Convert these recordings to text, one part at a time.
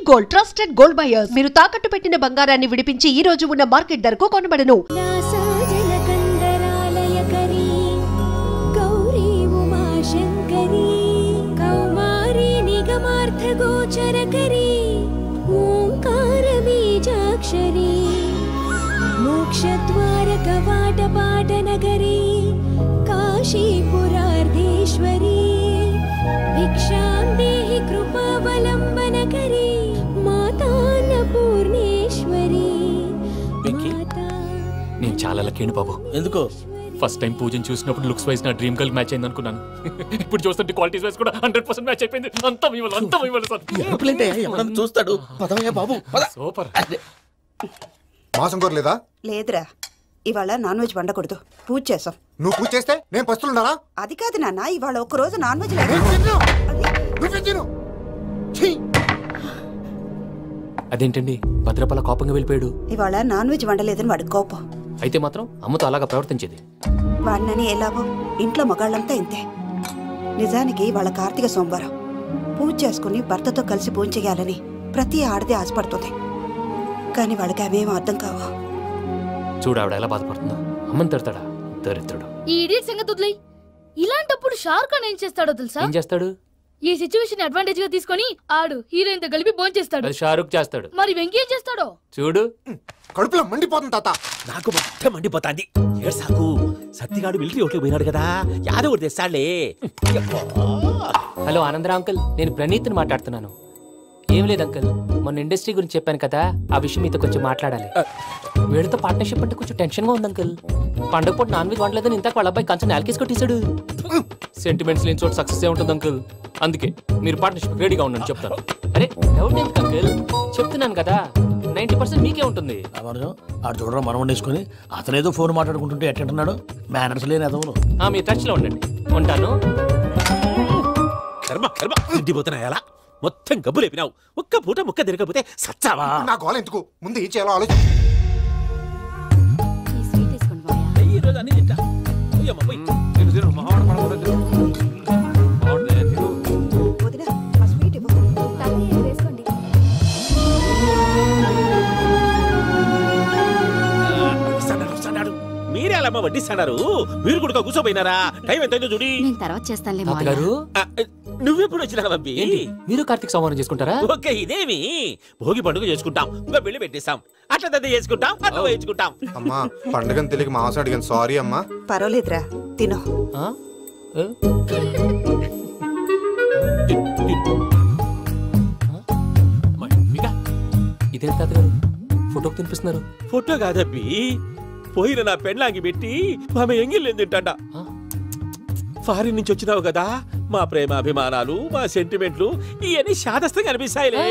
Gold, trusted gold buyers. మీరు తాకట్టు పెట్టిన బంగారాన్ని విడిపించి ఈ రోజు ఉన్న మార్కెట్ ధరకు కొనబడను. मोक्षद्वार कवाट पाट नगरी काशीपुरार्धेश्वरी भिक्षां देहि कृपावलम्बनकरी माता अन्नपूर्णेश्वरी. నేను చాలా లక్కీని బాబు. ఎందుకో? ఫస్ట్ టైం పూజను చూసినప్పుడు లుక్స్ వైజ్ నా డ్రీమ్ గర్ల్ మ్యాచ్ అయింది అనుకున్నాను. ఇప్పుడు చూస్తుంటే క్వాలిటీస్ వైజ్ కూడా 100% మ్యాచ్ అయిపోయింది. అంతా చూస్తాడు. బాబు సూపర్. మాసం కోరలేదా? లేదురా, ఇవాళ నాన్ వెజ్ వండకూడదు. పూజ చేసాం. నువ్వు పూజ చేస్తే నేను పస్తులున్నారా? అది కాదు నాన్న, ఇవాళ ఒక్కరోజు నాన్ వెజ్ అదేంటండి భద్రపల కోపంగా వెళ్ళిపోయాడు? ఇవాళ నాన్ వెజ్ వండలేదని వాడి కోపం. అయితే మాత్రం అమ్మతో అలాగా ప్రవర్తించేది. వాడినని ఎలాగో ఇంట్లో మగాళ్ళంతా ఇంతే. నిజానికి వాళ్ళ కార్తీక సోమవారం పూజ చేసుకుని భర్తతో కలిసి పూజ చేయాలని ప్రతి ఆడది ఆశపడుతుంది. కానీ వాళ్ళకి అవేమో అర్థం కావు. చూడు ఆవిడ ఎలా బాధపడుతుందో. అమ్మని తిడతాడా దరిద్రుడు. ఈ ఇడియట్ సంగతి వదిలేయ్. ఇలాంటప్పుడు షారుఖ్ ఖాన్ ఏం చేస్తాడో తెలుసా? ఏం చేస్తాడు? ఈ సిచ్యువేషన్ అడ్వాంటేజ్ గా తీసుకొని ఆడు హీరోయిన్ తో కలిపి బోన్ చేస్తాడు. అది షారుఖ్ చేస్తాడు. మరి వెంకీ ఏం చేస్తాడో చూడు. కడుపులో మండిపోతుంది తాత. నాకు మొత్తం మండిపోతాంది. సాకు సత్తిగాడు మిలిటరీ ఓట్లు పోయినాడు కదా, యాదవ్ తెస్తాడులే. హలో ఆనందరా అంకుల్, నేను ప్రణీత్ని మాట్లాడుతున్నాను. ఏం లేదు అంకుల్, మొన్న ఇండస్ట్రీ గురించి చెప్పాను కదా, ఆ విషయం మీతో కొంచెం మాట్లాడాలి. వీడితో పార్ట్నర్షిప్ అంటే కొంచెం టెన్షన్ గా ఉంది అంకుల్. పండుగ పూట నాన్ వెజ్ వండలేదని ఇంతకు వాళ్ళ అబ్బాయి కంచెం నేలకేసి కొట్టేశాడు. సెంటిమెంట్స్ లేని చోట సక్సెస్ ఏ ఉంటుంది అంకుల్. అందుకే మీరు పార్ట్నర్షిప్ రెడీగా ఉండండి చెప్తాను. అరే డౌట్ ఎందుకు అంకుల్, చెప్తున్నాను కదా 90% మీకే ఉంటుంది. ఆడు చూడడం మనం వండేసుకుని అతనేదో ఫోన్ మాట్లాడుకుంటుంటే ఎట్టంటున్నాడు. మేనర్స్ లేని అదవులు. మీరు టచ్ లో ఉండండి. ఉంటాను. కర్మ కర్మ తిండిపోతున్నాయి. అలా మొత్తం గబ్బు లేపినావు. ఒక్క పూట ముక్క తిరగకపోతే సచ్చావా? నా గోల ఎందుకు, ముందు ఏం చేయాలో ఆలోచించు. మీరే అలా వడ్డిస్తాడారు. మీరు కూడా కూర్చోపోయినారా? టైం ఎంత చూడి. తర్వాత చేస్తానులే. నువ్వెప్పుడు వచ్చినా బంబి? మీరు కార్తీక సంహారం చేసుకుంటారా? ఓకే, ఇదేమి భోగి పండుగ చేసుకుంటాం, ఇంకా పెళ్లి పెట్టేస్తాం, అట్లా దద్ద చేసుకుంటాం, అట్లా వేయించుకుంటాం. అమ్మా పండుగని తెలియక మాంసం అడిగాను, సారీ అమ్మా. పర్వాలేదురా, తినో. ఇదే తాతగారు ఫోటోకి తినిపిస్తున్నారు. ఫోటో కాదబ్బి, పోయిన నా పెళ్ళాంగి పెట్టి ఆమె ఎంగిల్లేం తింటాడ. ఫారిన్ నుంచి వచ్చినావు కదా, మా ప్రేమ అభిమానాలు, మా సెంటిమెంట్లు ఇవన్నీ శాదస్తంగా అనిపిస్తాయిలే.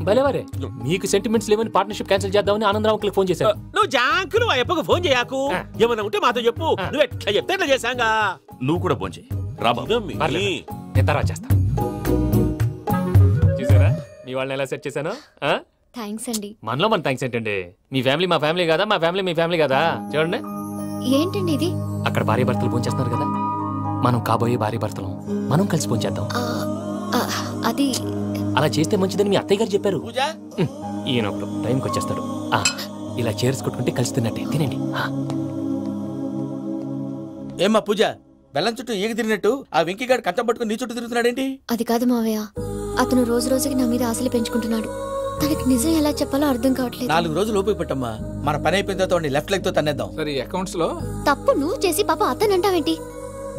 భలేవారే, మీకు సెంటిమెంట్స్ లేవని పార్ట్నర్షిప్ క్యాన్సిల్ చేద్దామని ఆనందరావుకి ఫోన్ చేశాను. నువ్వు జాంకులు ఆ ఎప్పకు ఫోన్ చేయకు. ఏమన్నా ఉంటే మాతో చెప్పు. నువ్వు ఎట్లా చెప్తే ఎట్లా చేశాంగా. నువ్వు కూడా ఫోన్ చేయి. ఎత్తరా చేస్తా. చూసారా మీ వాళ్ళని ఎలా సెట్ చేశాను? థ్యాంక్స్ అండి. మనలో మన థ్యాంక్స్ ఏంటండి? మీ ఫ్యామిలీ మా ఫ్యామిలీ కదా, మా ఫ్యామిలీ మీ ఫ్యామిలీ కదా. చూడండి ఏంటండి ఇది. అక్కడ భార్య భర్తలు ఫోన్ చేస్తున్నారు కదా, మనం కాబోయే భార్య భర్తలు మనం కలిసి ఫోన్ చేద్దాం. అది అలా చేస్తే మంచిదని మీ అత్తయ్య గారు చెప్పారు. ఈయనప్పుడు టైంకి వచ్చేస్తాడు. ఇలా చేర్స్ కొట్టుకుంటే కలిసి తిన్నట్టే. తినండి. ఏమ్మా పూజ, బెల్లం చుట్టూ ఈగ తిరిగినట్టు ఆ వెంకీగాడు కట్టం పట్టుకుని నీ చుట్టూ తిరుగుతున్నాడేంటి? అది కాదు మావయ్య, అతను రోజు రోజుకి నా మీద ఆశలు పెంచుకుంటున్నాడు. తనకి నిజం ఎలా చెప్పాలో అర్థం కావట్లేదు. 4 రోజులు ఓపిక పట్టమ్మా, మన పని అయిపోయిన తర్వాత లెఫ్ట్ లెగ్ తో తన్నేద్దాం. సరే అకౌంట్స్ లో తప్పు నువ్వు చేసి పాప అతను అంటావేంటి?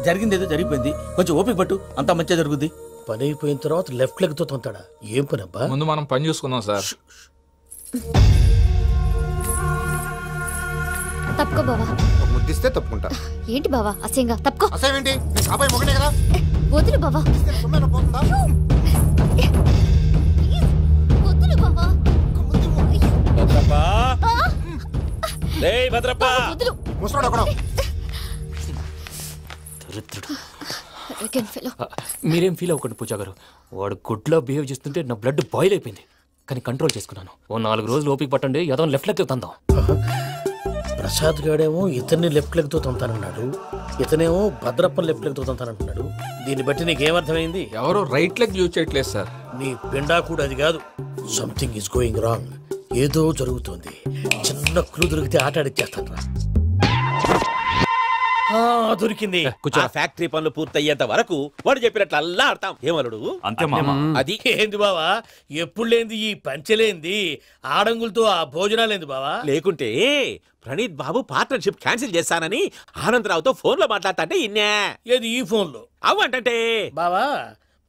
జరిగింది ఏదో జరిగిపోయింది, కొంచెం ఓపిక పట్టు, అంతా మంచిగా జరుగుద్ది. పని అయిపోయిన తర్వాత లెఫ్ట్ లెగ్ తో తొంతాడా? ఏం పని అబ్బా? ముందు మనం పని చూసుకుందాం సార్. తప్పుకో బావా. ముద్దిస్తే తప్పుకుంటా. ఏంటి బావా అసహ్యంగా? తప్పుకో. అసహ్యం ఏంటి? అబ్బాయి మొగనే కదా. వదులు బావా. వదులు బావా. భద్రప్పా, రేయ్ భద్రప్పా. వదులు. ముసరాడు అక్కడ. మీరేం ఫీల్ అవ్వకండి పూజా గారు. వాడు గుడ్లో బిహేవ్ చేస్తుంటే నా బ్లడ్ బాయిల్ అయిపోయింది. కానీ కంట్రోల్ చేసుకున్నాను. ఓ 4 రోజులు ఓపిక పట్టండి, ఏదో లెఫ్ట్ లెగ్ తందాం. ప్రసాద్ గాడేమో ఇతన్ని లెఫ్ట్ లెగ్ తో తంతానన్నాడు, ఇతనేమో భద్రప్ప లెఫ్ట్ లెగ్ తో తంతానంటున్నాడు. దీన్ని బట్టి నీకేమర్థమైంది? ఎవరో రైట్ లెగ్ యూజ్ చేయట్లేదు సార్. నీ పిండా కూడా అది కాదు. Something is going wrong. ఏదో జరుగుతుంది. చిన్న క్లూ దొరికితే ఆట ఆడిచ్చేస్తాను రా. దొరికింది. ఆ ఫ్యాక్టరీ పనులు పూర్తయ్యేంత వరకు వాడు చెప్పినట్లు అల్లా ఆడతాం. ఏమలుడు అంతే మామ. అది ఏంది బావా, ఎప్పుడు లేంది ఈ పంచలేంది, ఆడంగులతో ఆ భోజనాలేంది బావా? లేకుంటే ప్రణీత్ బాబు పార్ట్నర్షిప్ క్యాన్సిల్ చేస్తానని ఆనందరావుతో ఫోన్ లో మాట్లాడతాంటే ఇన్నే. ఏది ఈ ఫోన్ లో? అవ్వంటే బావా,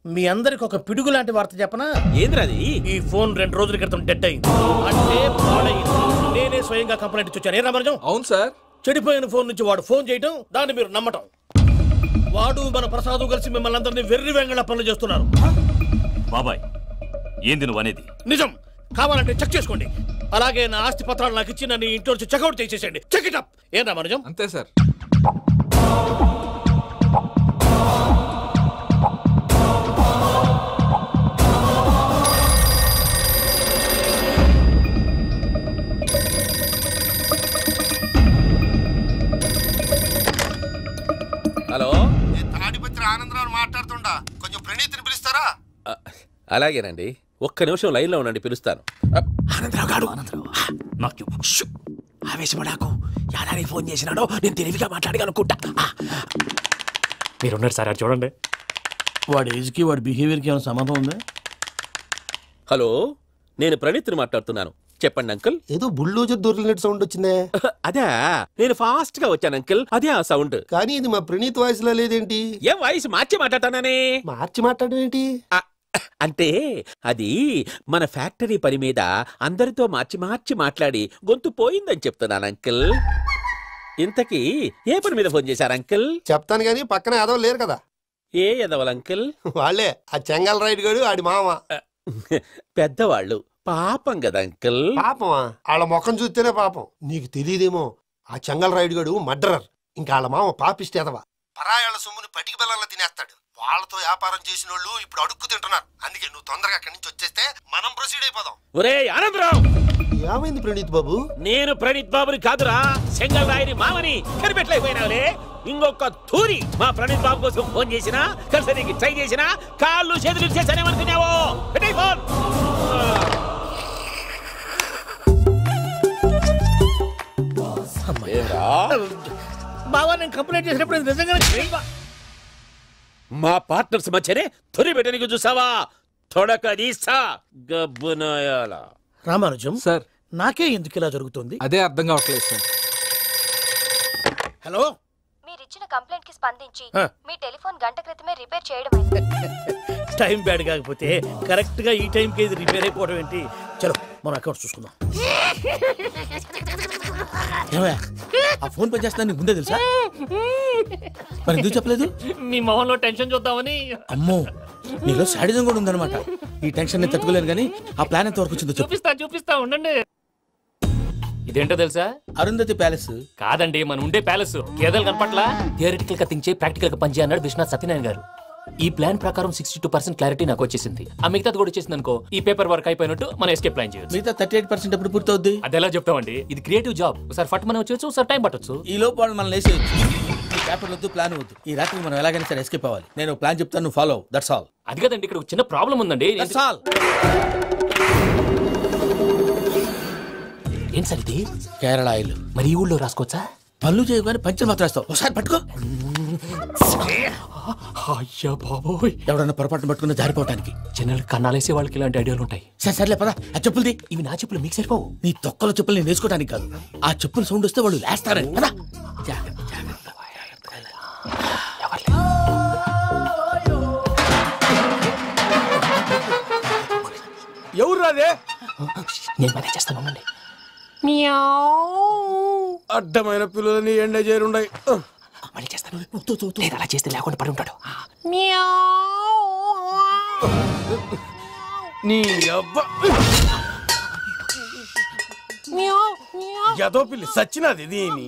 మీ అందరికి ఒక పిడుగు లాంటి వార్త చెప్పనా? ఏంద్రది? ఈ ఫోన్ 2 రోజుల క్రితం డెడ్ అయింది. అంటే పాడైంది. నేనే స్వయంగా కంప్లైంట్ ఇచ్చాను. ఏ రామరాజం? అవును సార్. చెడిపోయిన ఫోన్ నుంచి వాడు ఫోన్ చేయటం, దాన్ని మీరు నమ్మటం. వాడు మన ప్రసాదు కలిసి మిమ్మల్ని అందరినీ వెర్రి వెంగళ పనులు చేస్తున్నారు. బాబాయ్, ఏంది నువ్వు అనేది? నిజం. కావాలంటే చెక్ చేసుకోండి. అలాగే నా ఆస్తి పత్రాలు నాకు ఇచ్చి నన్ను ఇంట్లో నుంచి చెక్అౌట్ చేసేసండి. Check it up. ఏం రామరాజం? అంతే సార్. హలో, తాడిపత్రి ఆనందరావు మాట్లాడుతుండా, కొంచెం ప్రణీతిని పిలుస్తారా? అలాగేనండి, ఒక్క నిమిషం లైన్ లో ఉండండి, పిలుస్తాను. ఆనందరావు గాడు, నాకు ఆవేశపడాకు. యాదాని ఫోన్ చేసినాడో నేను తెలివిగా మాట్లాడగలనుకుంటా. మీరున్నారు సార్, అది చూడండి. వాడి ఏజ్కి వాడి బిహేవియర్కి ఏమైనా సంబంధం ఉందా? హలో, నేను ప్రణీత్ని మాట్లాడుతున్నాను. చెప్పండి అంకుల్. ఏదో బుల్డోజర్ దొరికినట్టు సౌండ్ వచ్చిందే. అదే, నేను ఫాస్ట్ గా వచ్చాను అంకుల్, అదే ఆ సౌండ్. కానీ ఇది మా ప్రణీత్ వాయిస్ లో లేదేంటి? ఏ వాయిస్ మార్చి మాట్లాడతానని? మార్చి మాట్లాడడం ఏంటి? అంటే అది మన ఫ్యాక్టరీ పని మీద అందరితో మార్చి మార్చి మాట్లాడి గొంతు పోయిందని చెప్తున్నాను అంకుల్. ఇంతకీ ఏ పని మీద ఫోన్ చేశారు అంకుల్? చెప్తాను గానీ పక్కన ఎదవ లేరు కదా. ఏ ఎదవలు అంకుల్? వాళ్ళే, ఆ చెంగల్ రైడ్ గాడు ఆడి మామ. పెద్దవాళ్ళు, పాపం కదా అంకుల్. పాపమా? వాళ్ళ ముఖం చూస్తేనే పాపం. నీకు తెలియదేమో, ఆ చెంగల్ రైడ్ గాడు మర్డరర్. ఇంకా వాళ్ళ మామ పాపిస్తేదవా. పరాయాళ్ళ సొమ్ముని పటికి బెల్లంలో తినేస్తాడు. వాళ్ళతో వ్యాపారం చేసిన వాళ్ళు ఇప్పుడు అడుక్కు తింటున్నారు. అందుకే నువ్వు తొందరగా అక్కడి నుంచి వచ్చేస్తే మనం ప్రొసీడ్ అయిపోదాం. ఒరే ఆనందరావు! ఏమైంది ప్రణీత్ బాబు? నేను ప్రణీత్ బాబుని కాదురా, సెంగల్ రాయని మామని. కనిపెట్టలేకపోయినావులే. ఇంకొక తూరి మా ప్రణీత్ బాబు కోసం ఫోన్ చేసినా, కలిసి ట్రై చేసినా కాళ్ళు చేతులు చేశానేమనుకున్నావో. ఫోన్ బావా, నేను కంప్లైంట్ చేసినప్పుడు నిజంగా మా పార్ట్నర్స్ మధ్యనే తొలి పెట్టడానికి చూసావా? తొడక తీసా గబ్బునాయాల. రామానుజం సార్, నాకే ఎందుకు ఇలా జరుగుతుంది? అదే అర్థం కావట్లేదు సార్. హలో, మీరిచ్చిన కంప్లైంట్ కి స్పందించి ఆ. మీ టెలిఫోన్ గంట క్రితమే రిపేర్ చేయడమైంది. టైం బ్యాడ్ కాకపోతే కరెక్ట్ గా ఈ టైంకి ఇది రిపేర్ అయిపోవడం ఏంటి? చలో మన అకౌంట్ చూసుకుందాం. ఏమయ్యా, ఆ ఫోన్ పని చేస్తున్నా నీకు ముందే తెలుసా? మరి ఎందుకు చెప్పలేదు? మీ మొహంలో టెన్షన్ చూద్దామని. అమ్మో, నీలో శాడిజం కూడా ఉందన్నమాట. ఈ టెన్షన్ నేను తట్టుకోలేను కానీ ఆ ప్లాన్ ఎంత వరకు వచ్చిందో చెప్పు. చూపిస్తా ఉండండి. ఇదేంటో తెలుసా? అరుంధతి ప్యాలెస్ కాదండి, మన ఉండే ప్యాలెస్. గేదెలు కనపట్లా? థియరిటికల్ గా థింక్ చేయి, ప్రాక్టికల్ గా పనిచేయ అన్నాడు విశ్వనాథ్ సత్యనారాయణ గారు. ఈ ప్లాన్ ప్రకారం 62% క్లారిటీ నాకు వచ్చేసింది. ఆ మిగతాది కూడా వచ్చేసింది అనుకో, ఈ పేపర్ వర్క్ అయిపోయినట్టు మనం ఎస్కేప్ ప్లాన్ చేయొచ్చు. మిగతా 38% ఎప్పుడు పూర్తవుద్ది? అది ఎలా చెప్తామండి? ఇది క్రియేటివ్ జాబ్. ఒకసారి ఫట్ మనం వచ్చేచ్చు, ఒకసారి టైం పట్టొచ్చు. ఈ లోపు వాళ్ళు మనం లేసేయచ్చు. ఈ పేపర్ వద్దు, ప్లాన్ వద్దు. ఈ రాత్రి మనం ఎలాగైనా సరే ఎస్కేప్ అవ్వాలి. నేను ప్లాన్ చెప్తాను, నువ్వు ఫాలో. That's all. అది కదండి, ఇక్కడ ఒక చిన్న ప్రాబ్లం ఉందండి. That's all. ఏం సార్ ఇది? కేరళ ఆయిల్. మరి ఈ ఊళ్ళో రాసుకోవచ్చా? పనులు చేయగానే పంచర్ మాత్రం వేస్తావు. ఒకసారి పట్టుకో. అయ్యా బాబోయ్, ఎవడన్నా పొరపాటున పట్టుకున్న జారిపోవటానికి. జనరల్ కన్నాలేసే వాళ్ళకి ఇలాంటి ఐడియాలు ఉంటాయి. సర్లే పదా, ఆ చెప్పులది. ఇవి నా చెప్పులు, మీకు సరిపోవు. నీ తొక్కల చెప్పులు నేను వేసుకోవడానికి కాదు, ఆ చెప్పుల సౌండ్ వస్తే వాళ్ళు లేస్తారని. పదా. ఎవరు రాదే? నేను మేనేజ్ చేస్తాను, ఉండండి. అడ్డమైన పిల్లలని ఎండ చేరుండయి. మళ్ళీ చేస్తాను. నేను అలా చేస్తే లేకుండా పడి ఉంటాడు. నీ అబ్బా ఎదో పిల్లి సచ్చినది దీని.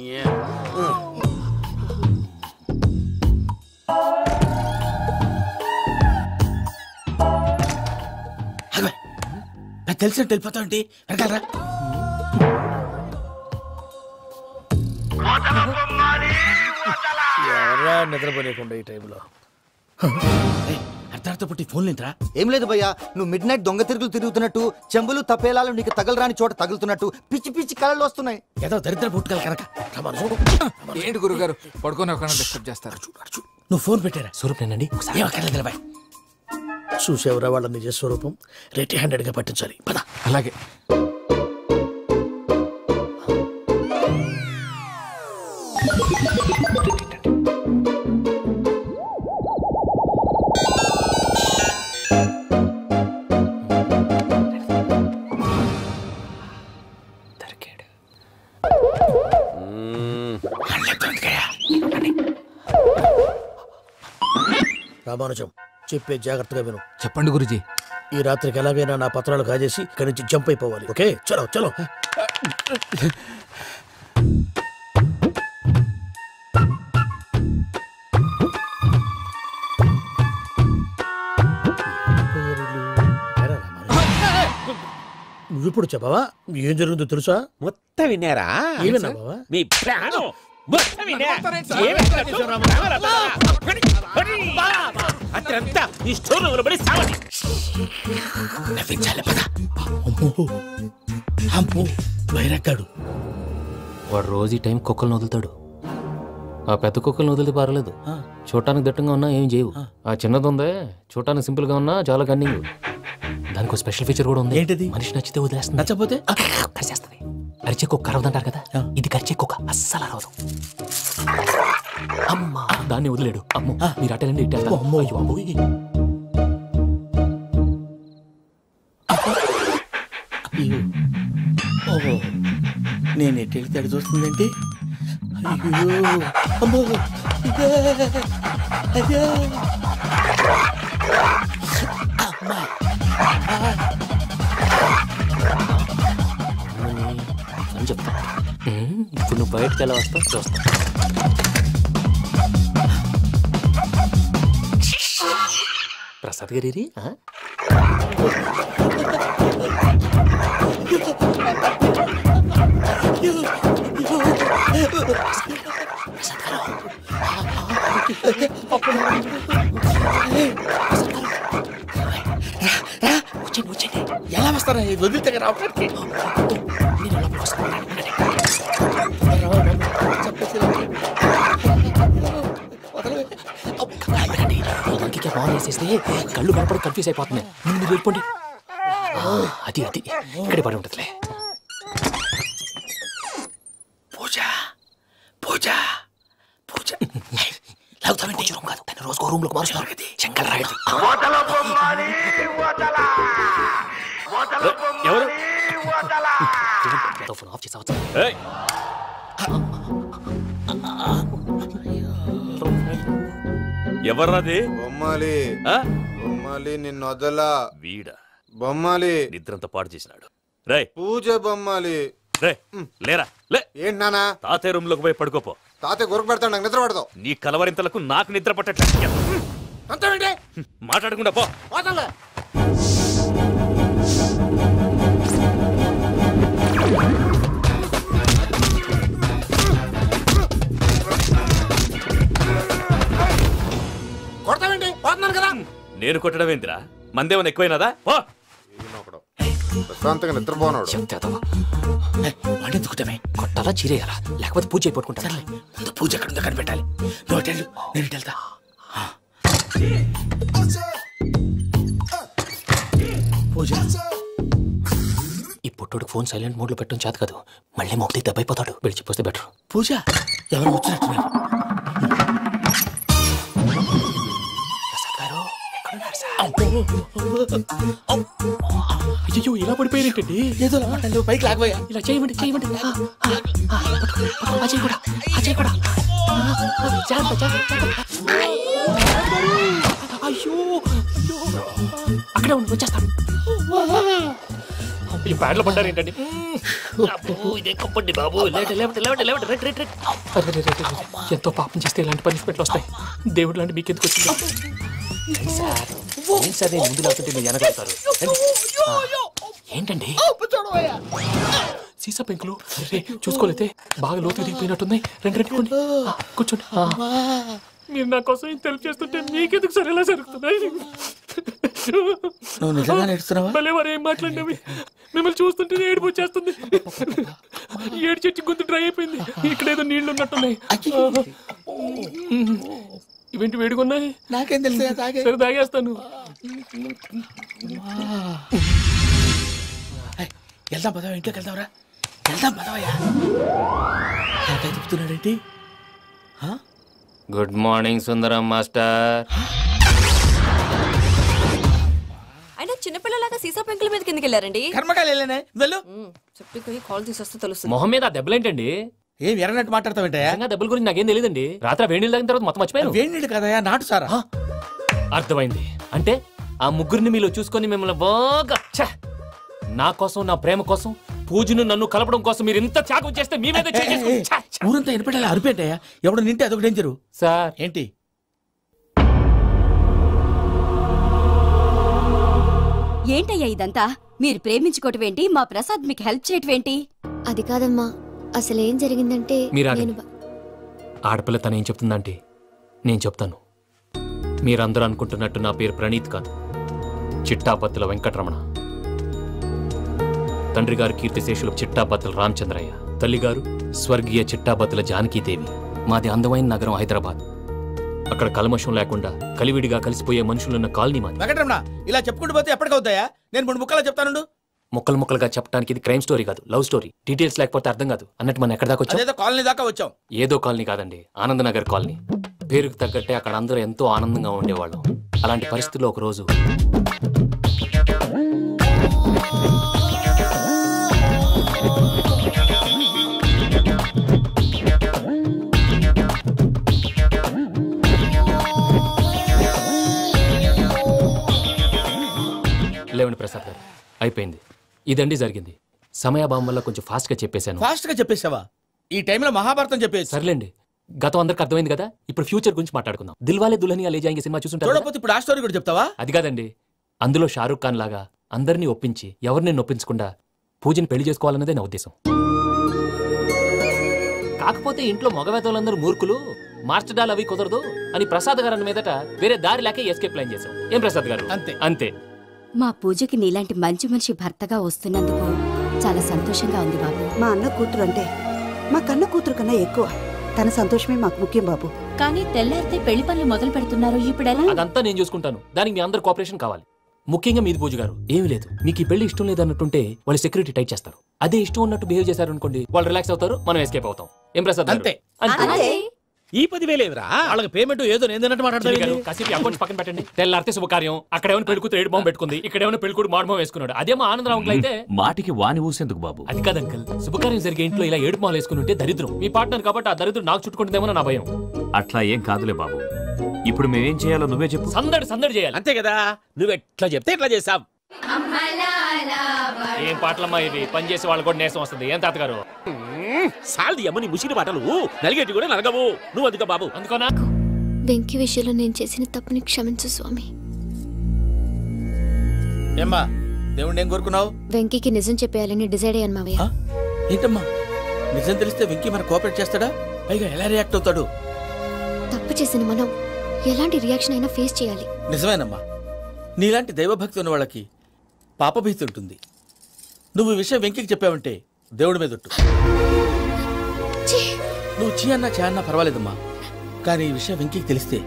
తెలిసినట్టు వెళ్ళిపోతావు ఏంటి? వెనకాలరా. ఎవరా నిద్రపోలేకుండా ఈ టైంలో? అర్ధార్థ పుట్టి ఫోన్ లేంట్రా? ఏం లేదు భయ్యా, నువ్వు మిడ్ నైట్ దొంగ తిరుగులు తిరుగుతున్నట్టు, చెంబులు తపేలాలు నీకు తగలరాని చోట తగులుతున్నట్టు పిచ్చి పిచ్చి కళలు వస్తున్నాయి. ఏదో దరిద్ర పుట్టుకల కనుక. ఏంటి గురుగారు పడుకొని ఒక డిస్టర్బ్ చేస్తారు? నువ్వు ఫోన్ పెట్టారా? స్వరూప్ నేనండి. ఏమక్కర్లేదు బాయ్. చూసేవరా వాళ్ళ నిజ స్వరూపం. రెడీ హ్యాండెడ్ గా పట్టించాలి. పద. అలాగే. రామానుజం చెప్పే జాగ్రత్తగా విను. చెప్పండి గురుజీ. ఈ రాత్రికి ఎలాగైనా నా పత్రాలు కాజేసి ఇక్కడి నుంచి జంప్ అయిపోవాలి. ఓకే, చలో చలో. నువ్విప్పుడు చెప్పవా ఏం జరుగుతుందో తెలుసా? మొత్తం విన్నారా? ఏమన్నా బావా? మీ ప్రాణం మొత్తం విన్నా. అత్రంతా ఈ స్టోర్ రూమ్ లో పడి సావండి. నవ్వించాలి. పద. అమ్మో వైరక్కాడు. వాడు రోజు ఈ టైం కుక్కలను వదులుతాడు. ఆ పెద్ద కుక్కలను వదిలితే పర్లేదు, చూడటానికి దట్టంగా ఉన్నా ఏం చేయవు. ఆ చిన్నది ఉందే చూడటానికి సింపుల్ గా ఉన్నా చాలా కన్నింగ్. దానికి స్పెషల్ ఫీచర్ కూడా ఉంది. ఏంటిది? మనిషి నచ్చితే వదిలేస్తుంది, నచ్చపోతే కరిచేస్తుంది. అరిచే కుక్క అరవదంటారు కదా, ఇది కరిచే కుక్క అస్సలు అరవదు. అమ్మా దాన్ని వదిలేడు. అమ్మో మీరు అటెండి ఇట్టే. ఓహో నేను ఎటు వెళ్తే అడు చూస్తుందంటే అయ్యో అమ్మో అయ్యో అమ్మా అని చెప్తా. ఇప్పుడు నువ్వు బయటకు ఎలా వస్తావు చూస్తా. ప్రసాద్ గారి వచ్చండి. ఎలా వస్తారా వదిలితే రావడానికి? బాగా వేసేస్తే కళ్ళు కనపడి కన్ఫ్యూజ్ అయిపోతున్నాయి. మీరు వెళ్ళిపోండి. అది అది ఇక్కడే పడి ఉంటుందిలే. పూజ పూజ పూజ లాగుతామంటే రూమ్ కాదు, తను రోజుకో రూమ్ లోకి మారుస్తున్నారు కదా. చెంగల్ రాయుడు ఎవరు? ఫోన్ ఆఫ్ చేసావచ్చు. ఎవర్రాది? బొమ్మాలి. బొమ్మాలి నిన్ను వదలా. వీడా బొమ్మాలి నిద్రంతా పాడు చేసినాడు. రే పూజ బొమ్మాలి. రే లేరా లే. ఏంటి నానా? తాతయ్య రూమ్ లోకి పోయి పడుకోపో. తాతయ్య గురకు పెడతాడు, నాకు నిద్ర పడతావు. నీ కలవరింతలకు నాకు నిద్ర పట్టట్లేదు. మాట్లాడకుండా పో. కొడతావేంటి? పోతున్నాను కదా. నేను కొట్టడం ఏందిరా? మందేమన్నా ఎక్కువైనదా? పో. ప్రశాంతంగా నిద్రపోనాడు. వండెత్తుకుంటామే. కొట్టాలా చీరేయాలా లేకపోతే పూజ అయిపోట్టుకుంటా. సర్లే ముందు పూజ ఎక్కడ ఉందో కనిపెట్టాలి. నువ్వు వెళ్ళు, నేను ఇటు వెళ్తా. పూజ ఈ పుట్టోడు ఫోన్ సైలెంట్ మోడ్ లో పెట్టడం చేత కాదు. మళ్ళీ మొక్కి దెబ్బైపోతాడు. విడిచిపోతే బెటర్. పూజ ఎవరు వచ్చినట్టున్నారు? అయ్యో ఇలా పడిపోయినట్టండి. ఏదో పైకి లాగబోయా. ఇలా చేయమండి చేయమండి. అజయ్ కూడా అజయ్ కూడా. అయ్యో అక్కడే ఉండి వచ్చేస్తాను. ఈ బ్యాడ్లో పడ్డారు ఏంటండి? ఇదే కప్పండి బాబు. ఎంతో పాపం చేస్తే ఇలాంటి పనిష్మెంట్లు వస్తాయి. దేవుడు లాంటి మీకు ఎందుకు వచ్చింది సార్? ఏం సార్ నేను ముందు లేకుంటే మీరు వెనకాడతారు. ఏంటండి సీసా పెంకులు చూసుకోలేతే బాగా లోతు దిగిపోయినట్టున్నాయి. రెండు కూర్చోండి. మీరు నా కోసం ఇంత హెల్ప్ చేస్తుంటే మీకెందుకు సరే ఎలా జరుగుతున్నాయి? నువ్వు నిజంగా నేర్చున్నావా? భలే వారు ఏం మాట్లాడినవి. మిమ్మల్ని చూస్తుంటే ఏడుపు వచ్చేస్తుంది. ఏడు చెట్టు గొంతు డ్రై అయిపోయింది. ఇక్కడ ఏదో నీళ్లు ఉన్నట్టున్నాయి. ఇవేంటి వేడుకున్నాయి? నాకేం తెలుసు, సరే తాగేస్తాను. వెళ్దాం పదవా, ఇంట్లోకి వెళ్దాంరా. వెళ్దాం పదవయ్యా. చెప్తున్నాడేంటి? గుడ్ మార్నింగ్ సుందరం మాస్టర్. అయినా చిన్నపిల్లలాగా సీసా పెంకుల మీద కిందకి వెళ్ళారండి. కర్మకాయలు వెళ్ళానే వెళ్ళు. చెప్పి కాల్ తీసేస్తే తెలుస్తుంది. మొహం మీద దెబ్బలేంటండి? ఏం ఎర్రనట్టు మాట్లాడతావేంటా? దెబ్బల గురించి నాకేం తెలియదండి. రాత్రి వేడి నీళ్ళు తాగిన తర్వాత మొత్తం మర్చిపోయాను. వేడి నీళ్ళు కదయా, నాటు సారా. అర్థమైంది. అంటే ఆ ముగ్గురిని మీలో చూసుకొని మిమ్మల్ని బాగా నా కోసం, నా ప్రేమ కోసం, పూజను నన్ను కలపడం కోసం మీరు ఇంత త్యాగం చేస్తే మీ మీద ఊరంతా వినపడేలా అరిపేంటయ్యా. ఎవడు నింటే అదొక డేంజరు. సార్ ఏంటి? ఏంటయ్యా ఇదంతా? మీరు ప్రేమించుకోవటం ఏంటి? మా ప్రసాద్ మీకు హెల్ప్ చేయటం ఏంటి? అది కాదమ్మా, అసలు ఏం జరిగిందంటే ఆడపిల్ల తను ఏం చెప్తుందంటే నేను చెప్తాను. మీరందరూ అనుకుంటున్నట్టు నా పేరు ప్రణీత్ కాదు, చిట్టాపత్తుల వెంకటరమణ. తండ్రి గారు కీర్తిశేషులు చిట్టాపత్తుల రామచంద్రయ్య, తల్లిగారు స్వర్గీయ చిట్టాపత్తుల జానకీదేవి. మాది అందమైన నగరం హైదరాబాద్. అక్కడ కల్మషం లేకుండా కలివిడిగా కలిసిపోయే మనుషులున్న కాలనీ మాది. వెంకటరమణ, ఇలా చెప్పుకుంటూ పోతే ఎప్పటికవుతాయా? నేను 3 ముక్కలా చెప్తాను. ముక్కలు ముక్కలుగా చెప్పడానికి ఇది క్రైమ్ స్టోరీ కాదు, లవ్ స్టోరీ. డీటెయిల్స్ లేకపోతే అర్థం కాదు. అన్నట్టు మనం ఎక్కడ దాకా వచ్చాం? కాలనీ దాకా వచ్చాం. ఏదో కాలనీ కాదండి, ఆనందనగర్ కాలనీ. పేరుకు తగ్గట్టే అక్కడ అందరూ ఎంతో ఆనందంగా ఉండేవాళ్ళం. అలాంటి పరిస్థితుల్లో ఒక రోజు లేవండి ప్రసాద్ గారు, అయిపోయింది. ఇదండి జరిగింది. సమయాభావం వల్ల కొంచెం ఫాస్ట్ గా చెప్పేశాను. ఫాస్ట్ గా చెప్పేసావా? ఈ టైంలో మహాభారతం చెప్పేసి. సర్లేండి, గతం అందరికి అర్థమైంది కదా. ఇప్పుడు ఫ్యూచర్ గురించి మాట్లాడుకుందాం. దిల్వాలే దుల్హనియా లే జాయేంగే సినిమా చూసుంటారు. చూడకపోతే ఇప్పుడు ఆ స్టోరీ కూడా చెప్తావా? అది కాదండి, అందులో షారూఖ్ ఖాన్ లాగా అందరినీ ఒప్పించి ఎవరిని నొప్పించకుండా పూజని పెళ్లి చేసుకోవాలన్నదే నా ఉద్దేశం. కాకపోతే ఇంట్లో మగవేతలందరూ మూర్ఖులు, మాస్టర్ డాల్ అవి కుదరదు అని ప్రసాద్ గారు అన్న మీదట వేరే దారి లేక ఎస్కేప్ ప్లాన్ చేశాం. ఏం ప్రసాద్ గారు? అంతే అంతే. మా పూజకి నీలాంటి మంచి మనిషి భర్తగా వస్తున్నందుకు చాలా సంతోషంగా ఉంది బాబు. మా అన్న కూతురు అంటే మా కన్న కూతురు కన్నా ఎక్కువ. తన సంతోషమే మాకు ముఖ్యం బాబు. కానీ తెల్లారితే పెళ్లి పనులు మొదలు పెడుతున్నారు. ఇప్పుడు అదంతా నేను చూసుకుంటాను. దానికి మీ అందరు కోఆపరేషన్ కావాలి. ముఖ్యంగా మీది పూజ గారు. ఏమీ లేదు, మీకు ఈ పెళ్లి ఇష్టం లేదన్నట్టుంటే వాళ్ళు సెక్యూరిటీ టైట్ చేస్తారు. అదే ఇష్టం ఉన్నట్టు బిహేవ్ చేశారు అనుకోండి, వాళ్ళు రిలాక్స్ అవుతారు, మనం ఎస్కేప్ అవుతాం. ఏం ప్రసాద్? అంతే. ఈ 10,000 ఏమిరా? వాళ్ళకి పేమెంట్ ఏదో నేనన్నట్టు మాట్లాడతాను. కాసేపు అకౌంట్స్ పక్కన పెట్టండి. తెల్లారితే శుభకార్యం. అక్కడ ఏమైనా పెళ్ళికూతురు ఏడు బాంబు పెట్టుకుంది, ఇక్కడ ఏమైనా పెళ్ళికూడు మాడమో వేసుకున్నాడు. అదేమో ఆనందరావు అంకుల్ అయితే మాటికి వాని ఊసేందుకు బాబు? అది కాదు అంకుల్, శుభకార్యం జరిగే ఇంట్లో ఇలా ఏడు మాలు వేసుకుని ఉంటే దరిద్రం. మీ పార్ట్నర్ కాబట్టి ఆ దరిద్రం నాకు చుట్టుకుంటుందేమో నా భయం. అట్లా ఏం కాదులే బాబు. ఇప్పుడు మేమేం చేయాలో నువ్వే చెప్పు. సందడి సందడి చేయాలి. అంతే కదా, నువ్వు ఎట్లా చెప్తే ఎట్లా చేసాం. ఏం పాటలమ్మా ఇవి? పని చేసి వాళ్ళు కూడా నేసం వస్తుంది. ఏం తాతగారు? సాల్ది అమ్మ నీ ముసిరి పాటలు నలిగేటి కూడా నలగవు. నువ్వు అందుకో బాబు. అందుకోనా? వెంకీ విషయంలో నేను చేసిన తప్పుని క్షమించు స్వామి. ఏమ్మా దేవుణ్ణి ఏం కోరుకున్నావు? వెంకీకి నిజం చెప్పేయాలని డిసైడ్ అయ్యాను మావయ్య. ఏంటమ్మా నిజం తెలిస్తే వెంకీ మన కోఆపరేట్ చేస్తాడా? పైగా ఎలా రియాక్ట్ అవుతాడు? తప్పు చేసిన మనం ఎలాంటి రియాక్షన్ అయినా ఫేస్ చేయాలి. నిజమేనమ్మా, నీలాంటి దైవభక్తి ఉన్న వాళ్ళకి పాపభీతి ఉంటుంది. నువ్వు ఈ విషయం వెంకీకి చెప్పావంటే దేవుడి మీద ఒట్టు. నువ్వు చీ అన్నా చే అన్నా పర్వాలేదమ్మా, కానీ ఈ విషయం వెంకీకి తెలిస్తే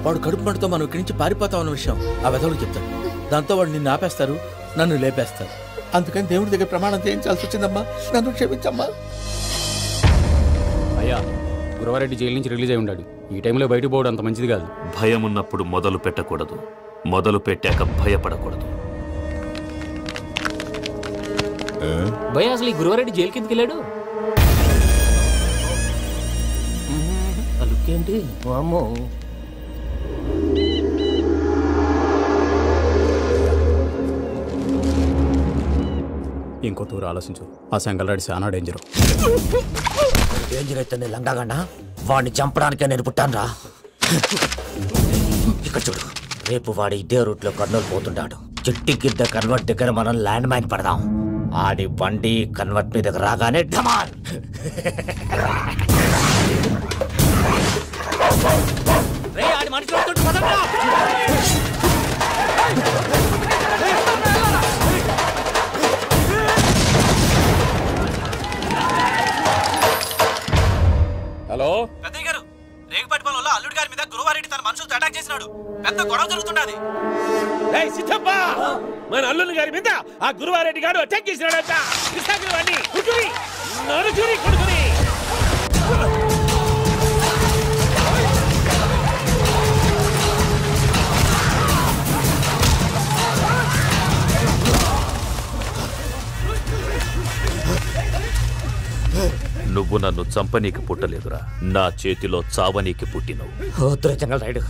వాడు కడుపు మంటతో మనం ఇక్కడి నుంచి పారిపోతామన్న విషయం ఆ వెధవుడు చెప్తాడు. దాంతో వాడు నిన్ను ఆపేస్తారు, నన్ను లేపేస్తారు. అందుకని దేవుడి దగ్గర ప్రమాణం చేయించాల్సి వచ్చిందమ్మా. నన్ను క్షమించమ్మా. అయ్యా, గురవారెడ్డి జైలు నుంచి రిలీజ్ అయి ఉన్నాడు. ఈ టైంలో బయటకు పోవడం అంత మంచిది కాదు. భయం ఉన్నప్పుడు మొదలు పెట్టకూడదు, మొదలు పెట్టాక భయపడకూడదు. భయ అసలు ఈ గురువారెడ్డి జైలు కిందకి వెళ్ళాడు. అలుకేంటి వామ్మో. ఇంకో తూరు ఆలోచించు. ఆ సంగల్రాడి చాలా డేంజర్. డేంజర్ అయితే లంగాగండ వాడిని చంపడానికే నేను పుట్టాను రా. ఇక్కడ చూడు, రేపు వాడి ఇదే రూట్ లో కర్నూలు పోతుంటాడు. చిట్టి గిద్ద కన్వర్ట్ దగ్గర మనం ల్యాండ్ మైన్ పడదాం. ఆడి బండి కన్వర్ట్ మీద రాగానే ఢమాల్. మనిషి వస్తుంటే పదండ్రా. హలో పెద్దయ్య గారు, రేగుపాటి పొలంలో అల్లుడి గారి మీద గురువారెడ్డి తన మనుషులతో అటాక్ చేసినాడు. పెద్ద గొడవ జరుగుతున్నది. సిద్ధప్ప, మన అల్లుని గారి మీద ఆ గురువారెడ్డి గారు అటాక్ చేసినాడంట. కృష్ణాగిరి కుడుకుని నరుచురి కొడుకుని. నువ్వు నన్ను చంపనీకి పుట్టలేదురా, నా చేతిలో చావనీకి పుట్టినవు. వద్దురా జంగల్ రైడ్.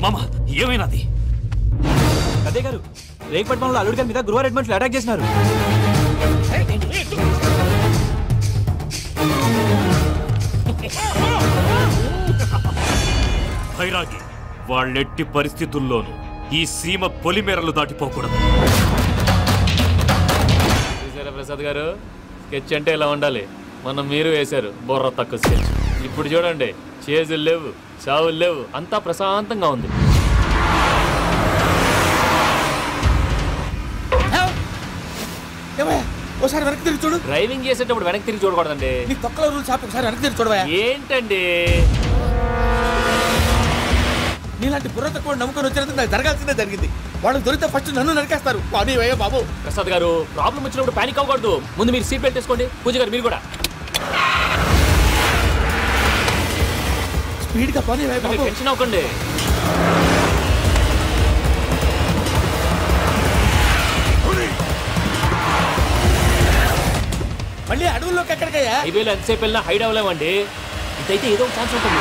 మామ ఏమైనాది? పెద్దయ్య గారు, రేగుపాటి పొలంలో అల్లుడి గారి మీద గురువారెడ్డి మనుషులు అటాక్ చేసినారు. భైరాగి, వాళ్ళెట్టి పరిస్థితుల్లోనూ ఈ సీమ పొలిమేరలు దాటిపోకూడదు. చూసారా ప్రసాద్ గారు, స్కెచ్ అంటే ఇలా ఉండాలి. మనం మీరు వేశారు బొర్ర తక్కువ స్కెచ్. ఇప్పుడు చూడండి, చేజులు లేవు, చావులు లేవు, అంతా ప్రశాంతంగా ఉంది. ఒకసారి వెనక్కి తిరిగి చూడు. డ్రైవింగ్ చేసేటప్పుడు వెనక్కి తిరిగి చూడకూడదండి. నీ తొక్కలో రూల్స్ ఆపి ఒకసారి వెనక్కి తిరిగి చూడవా. ఏంటండి నీలాంటి బుర్ర తక్కువ నమ్ముకొని వచ్చినందుకు నాకు జరగాల్సిందే జరిగింది. వాళ్ళకి దొరికితే ఫస్ట్ నన్ను నరికేస్తారు. బాబీ వయ్యో బాబు. ప్రసాద్ గారు, ప్రాబ్లం వచ్చినప్పుడు పానిక్ అవ్వకూడదు. ముందు మీరు సీట్ బెల్ట్ వేసుకోండి. పూజ గారు మీరు కూడా స్పీడ్గా పని బాబు. టెన్షన్ అవ్వకండి. మళ్ళీ అడవుల్లోకి ఎక్కడికయ్యా? హైవేలో ఎంతసేపు వెళ్ళినా హైడ్ అవ్వలేమండి. ఇదైతే ఏదో ఒక ఛాన్స్ ఉంటుంది.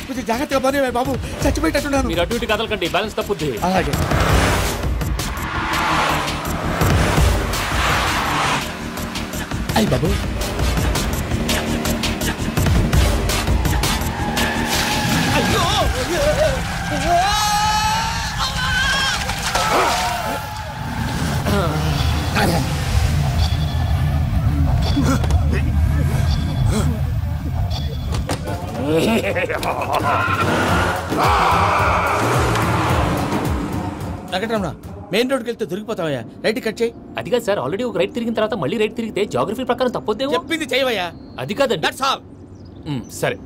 కొంచెం జాగ్రత్తగా పని బాబు, చచ్చిపోయేటట్టున్నాను. మీరు అటు ఇటు కదలకండి, బ్యాలెన్స్ తప్పుద్ది. అలాగే. అయ్యి బాబు, వెంకటరమణ, మెయిన్ రోడ్కి వెళ్తే దొరికిపోతావయ్యా. రైట్ కట్ చేయి. అది కాదు సార్, ఆల్రెడీ ఒక రైట్ తిరిగిన తర్వాత మళ్ళీ రైట్ తిరిగితే జాగ్రఫీ ప్రకారం తప్పొద్దేమో. చెప్పింది చేయవయ్యా. అది కాదండి. That's all. సరే.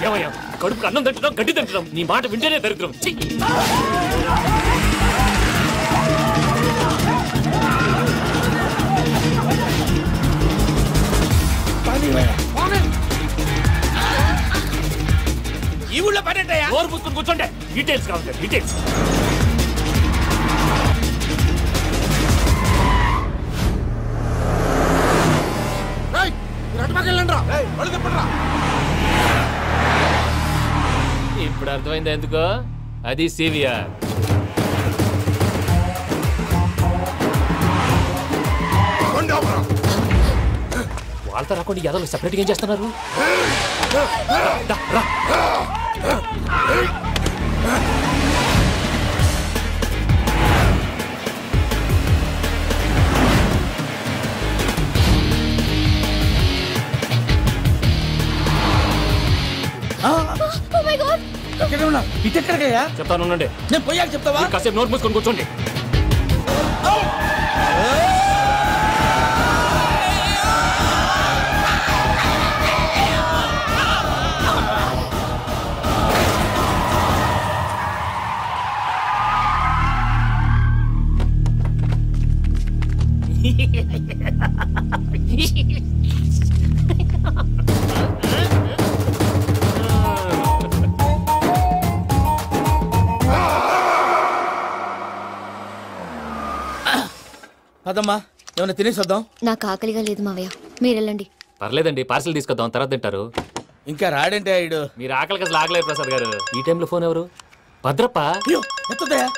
ఏమయ్యా, కడుపుకి అన్నం తింటున్నాం, గడ్డి తింటున్నాం, నీ మాట వింటేనే దరిద్రం. ఈ ఊళ్ళో పడేటయ్యా. నోరు పుచ్చుకొని కూర్చోండి. డీటెయిల్స్ కావాలి, డీటెయిల్స్. ఇప్పుడు అర్థమైంది ఎందుకో. అది సివిఆర్. వాళ్ళతో రాకుండా యాదవ్ సెపరేట్గా ఏం చేస్తున్నారు? ఇటెక్కడికయ్యా? చెప్తాను ఉండండి. నేను పోయాక చెప్తావా? కాసేపు నోట్ మూసుకొని కూర్చోండి. అదమ్మా, ఏమైనా తినేసి వద్దాం. నాకు ఆకలిగా లేదు మావయ్య, మీరు వెళ్ళండి. పర్లేదండి, పార్సిల్ తీసుకొద్దాం, తర్వాత తింటారు. ఇంకా రాడంటే ఆయుడు. మీరు ఆకలికి అసలు ఆగలేదు ప్రసాద్ గారు. ఈ టైంలో ఫోన్ ఎవరు? భద్రప్ప.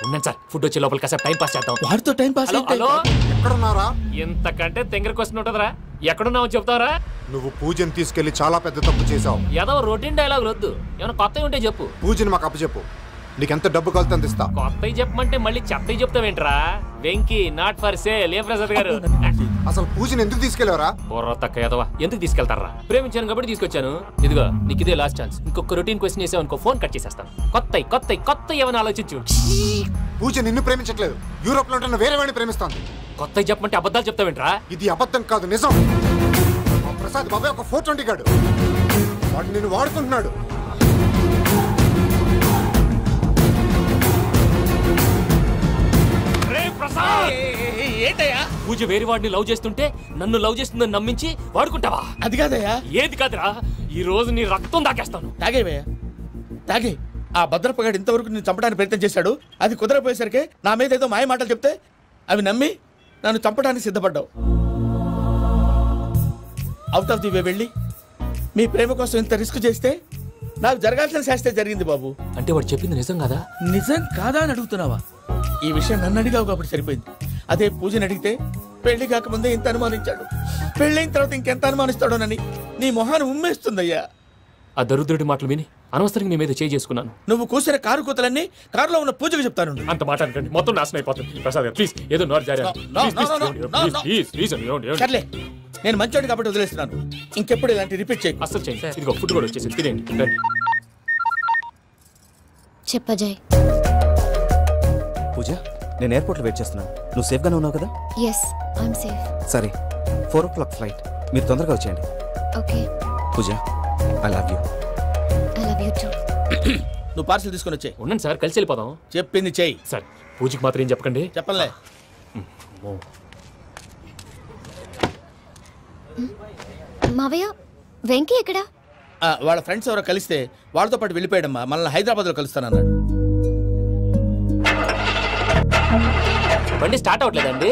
ఉన్నాను సార్, ఫుడ్ వచ్చే లోపల కాసేపు టైం పాస్ చేద్దాం. వాడితో టైం పాస్. హలో, ఎక్కడున్నారా? ఇంతకంటే తెంగర క్వశ్చన్ ఉంటుందిరా. ఎక్కడున్నావు చెప్తావరా? నువ్వు పూజని తీసుకెళ్లి చాలా పెద్ద తప్పు చేశావు. ఏదో రొటీన్ డైలాగ్ వద్దు, ఏమైనా కొత్తవి ఉంటే చెప్పు. పూజని మాకు అప్పచెప్పు. నీకెంత డబ్బు కలితే అంత ఇస్తా. కొత్తవి చెప్పమంటే మళ్ళీ చెత్తవి చెప్తావేంట్రా? Venky not for sale. ఏ ప్రసాద్ గారు అసలు పూజని ఎందుకు తీసుకెళ్లేవరా? బుర్ర తక్క ఏదవా, ఎందుకు తీసుకెళ్తారా? ప్రేమించాను కాబట్టి తీసుకొచ్చాను. ఇదిగో నీకు ఇదే లాస్ట్ ఛాన్స్. ఇంకొక రొటీన్ క్వశ్చన్ చేసావు అనుకో, ఫోన్ కట్ చేసేస్తాను. కొత్త ఏమైనా ఆలోచించు. పూజ నిన్ను ప్రేమించట్లేదు, యూరోప్ లో ఉంటున్న వేరే వాడిని ప్రేమిస్తాను. కొత్తవి చెప్పమంటే అబద్ధాలు చెప్తావేంట్రా? ఇది అబద్ధం కాదు, నిజం. ప్రసాద్ బాబాయ్ ఒక 420 గాడు, వాడు నిన్ను వాడుకుంటున్నాడు. ఏంటయ్యా? పూజ వేరే వాడిని లవ్ చేస్తుంటే నన్ను లవ్ చేస్తుందని నమ్మించి వాడుకుంటావా? అది కాదయ్యా. ఏది కాదురా, ఈ రోజు నీ రక్తం దాకేస్తాను. తాగేవయ్యా, తాగే. ఆ భద్రప్పగాడు ఇంతవరకు నేను చంపడానికి ప్రయత్నం చేశాడు. అది కుదరపోయేసరికి నా మీద ఏదో మాయ మాటలు చెప్తే అవి నమ్మి నన్ను చంపడానికి సిద్ధపడ్డావు. అవుట్ ఆఫ్ ది వే వెళ్ళి మీ ప్రేమ కోసం ఇంత రిస్క్ చేస్తే నాకు జరగాల్సిన శాస్త్రే జరిగింది బాబు. అంటే వాడు చెప్పింది నిజం కాదా? నిజం కాదా అని అడుగుతున్నావా? ఈ విషయం నన్ను అడిగావు కాబట్టి సరిపోయింది. అదే పూజని అడిగితే పెళ్లి కాకముందే ఇంత అనుమానించాడు, పెళ్ళైన తర్వాత ఇంకెంత అనుమానిస్తాడోనని నీ మొహాన్ని ఉమ్మేస్తుందయ్యా. ఆ దరిద్రుడి మాటలు విని అనవసరంగా నీ మీద చేయి చేసుకున్నాను. నువ్వు కూసిన కారు కూతలన్నీ కారులో ఉన్న పూజకు చెప్తాను. అంత మాట అనకండి, మొత్తం నాశనం అయిపోతుంది. ప్రసాద్ ప్లీజ్, ఏదో నోరు జారీ. సర్లే, నేను మంచోడి కాబట్టి వదిలేస్తున్నాను. ఇంకెప్పుడు ఇలాంటి రిపీట్ చేయి. అసలు చేయండి. ఇదిగో ఫుడ్ కూడా వచ్చేసి తినేయండి. రండి. చెప్పజాయ్. పూజ, నేను ఎయిర్పోర్ట్లో వెయిట్ చేస్తున్నాను. నువ్వు సేఫ్గానే ఉన్నావు కదా? Yes, I'm safe. సరే, 4 o'clock ఫ్లైట్. మీరు తొందరగా వచ్చేయండి. Okay. Pooja, I love you. I love you too. నువ్వు పార్సల్ తీసుకొని వచ్చే. ఉండండి సార్, కలిసి వెళ్ళిపోదాం. చెప్పింది చెయ్యి సార్. పూజకి మాత్రం ఏం చెప్పకండి. చెప్పలే. మావయ్య, వెంకీ ఎక్కడా? వాళ్ళ ఫ్రెండ్స్ ఎవరో కలిస్తే వాళ్ళతో పాటు వెళ్ళిపోయాడమ్మా. మనల్ని హైదరాబాద్లో కలుస్తానన్నాడు. బండి స్టార్ట్ అవ్వట్లేదండి.